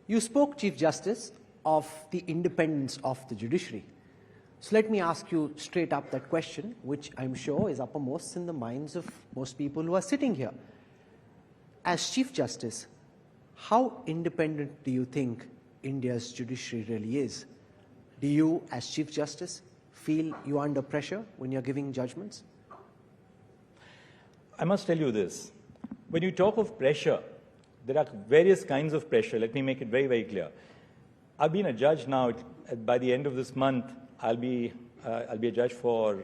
You spoke, Chief Justice, of the independence of the judiciary. So let me ask you straight up that question, which I'm sure is uppermost in the minds of most people who are sitting here. As Chief Justice, how independent do you think India's judiciary really is? Do you, as Chief Justice, feel you are under pressure when you're giving judgments? I must tell you this. When you talk of pressure, there are various kinds of pressure. Let me make it very, very clear. I've been a judge now. By the end of this month, I'll be a judge for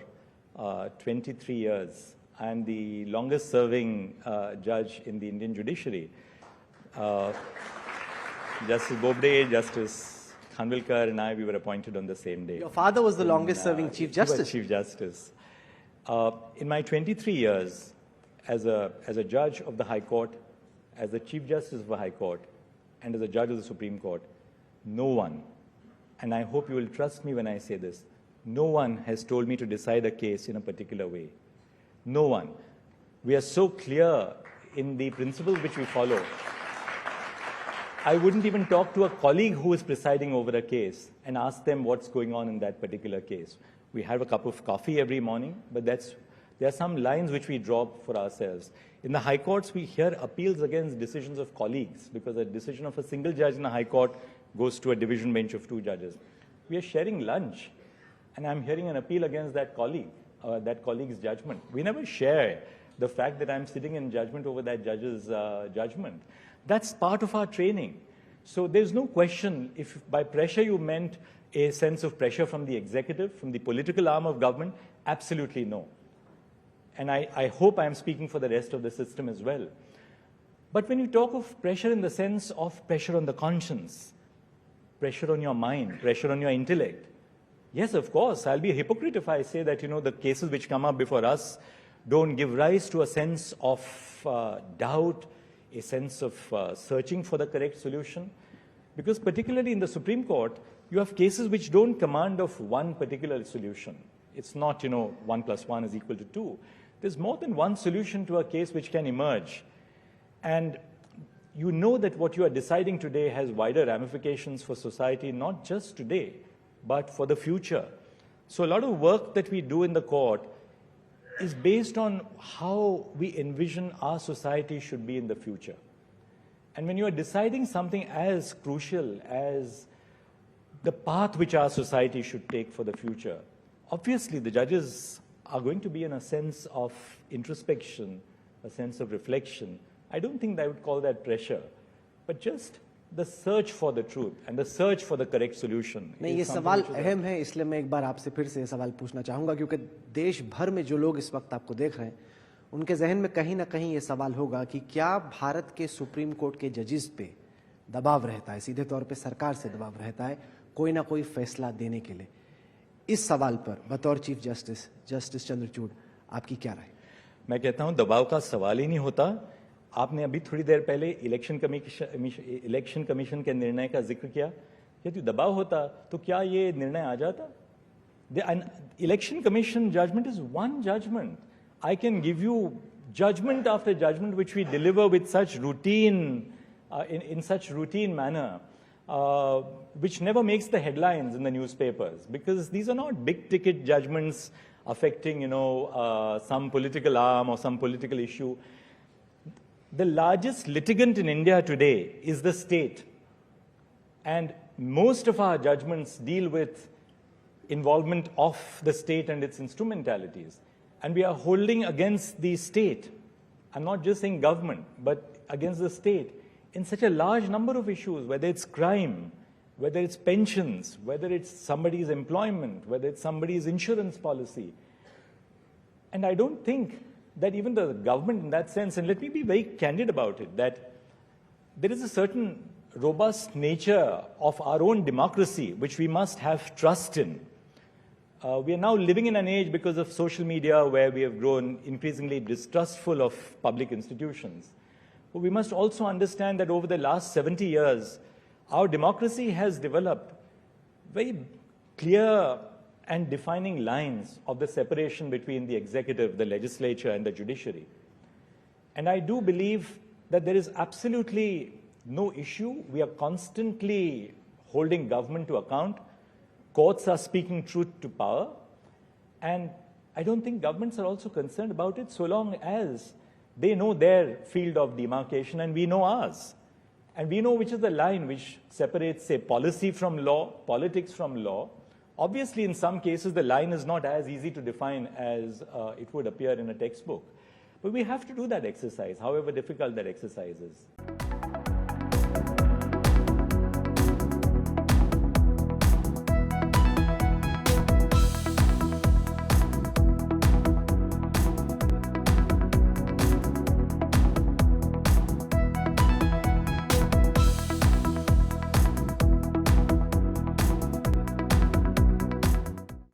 23 years. I'm the longest-serving judge in the Indian judiciary. Justice Bobde, Justice Khanvilkar, and we were appointed on the same day. Your father was the longest-serving Chief Justice. Chief Justice. In my 23 years as a judge of the High Court, as the Chief Justice of the High Court, and as a judge of the Supreme Court, no one, and I hope you will trust me when I say this, no one has told me to decide a case in a particular way. No one. We are so clear in the principles which we follow. I wouldn't even talk to a colleague who is presiding over a case and ask them what's going on in that particular case. We have a cup of coffee every morning, but there are some lines which we draw for ourselves. In the High Courts, we hear appeals against decisions of colleagues because a decision of a single judge in a High Court goes to a division bench of 2 judges. We are sharing lunch, and I'm hearing an appeal against that colleague's judgment. We never share the fact that I'm sitting in judgment over that judge's judgment. That's part of our training. So there's no question if by pressure you meant a sense of pressure from the executive, from the political arm of government, absolutely no. And I hope I'm speaking for the rest of the system as well. But when you talk of pressure in the sense of pressure on the conscience, pressure on your mind, pressure on your intellect, yes, of course, I'll be a hypocrite if I say that, the cases which come up before us don't give rise to a sense of doubt, a sense of searching for the correct solution. Because particularly in the Supreme Court, you have cases which don't command of one particular solution. It's not, 1 + 1 is equal to 2. There's more than one solution to a case which can emerge. And you know that what you are deciding today has wider ramifications for society, not just today, but for the future. So a lot of work that we do in the court is based on how we envision our society should be in the future. And when you are deciding something as crucial as the path which our society should take for the future, obviously the judges are going to be in a sense of introspection, a sense of reflection. I don't think I would call that pressure, but just the search for the truth and the search for the correct solution. नहीं, ये सवाल अहम है, इसलिए मैं एक बार आपसे फिर से ये सवाल पूछना चाहूँगा, क्योंकि देश भर में जो लोग इस वक्त आपको देख रहे हैं, उनके जहन में कहीं ना कहीं ये सवाल होगा कि क्या भारत के सुप्रीम कोर्ट के जजेस पे दबाव रहता है, सीधे तौर पे सरकार से दबाव रहता है कोई ना कोई फैसला देने के लिए। इस सवाल पर बतौर चीफ जस्टिस, जस्टिस चंद्रचूड़, आपकी क्या राय? मैं कहता हूँ दबाव का सवाल ही नहीं होता। आपने अभी थोड़ी देर पहले इलेक्शन कमीशन के निर्णय का जिक्र किया। यदि दबाव होता तो क्या ये निर्णय आ जाता? Election commission judgement is one judgement. I can give you judgment after judgment which we deliver with such routine, in such routine manner, which never makes the headlines in the newspapers, because these are not big-ticket judgments affecting, some political arm or some political issue. The largest litigant in India today is the state, and most of our judgments deal with involvement of the state and its instrumentalities. And we are holding against the state, I'm not just saying government, but against the state, in such a large number of issues, whether it's crime, whether it's pensions, whether it's somebody's employment, whether it's somebody's insurance policy. And I don't think that even the government in that sense, and let me be very candid about it, that there is a certain robust nature of our own democracy which we must have trust in. We are now living in an age because of social media where we have grown increasingly distrustful of public institutions. But we must also understand that over the last 70 years, our democracy has developed very clear and defining lines of the separation between the executive, the legislature, and the judiciary. And I do believe that there is absolutely no issue. We are constantly holding government to account. Courts are speaking truth to power. And I don't think governments are also concerned about it so long as they know their field of demarcation and we know ours. And we know which is the line which separates, say, policy from law, politics from law. Obviously, in some cases, the line is not as easy to define as it would appear in a textbook. But we have to do that exercise, however difficult that exercise is.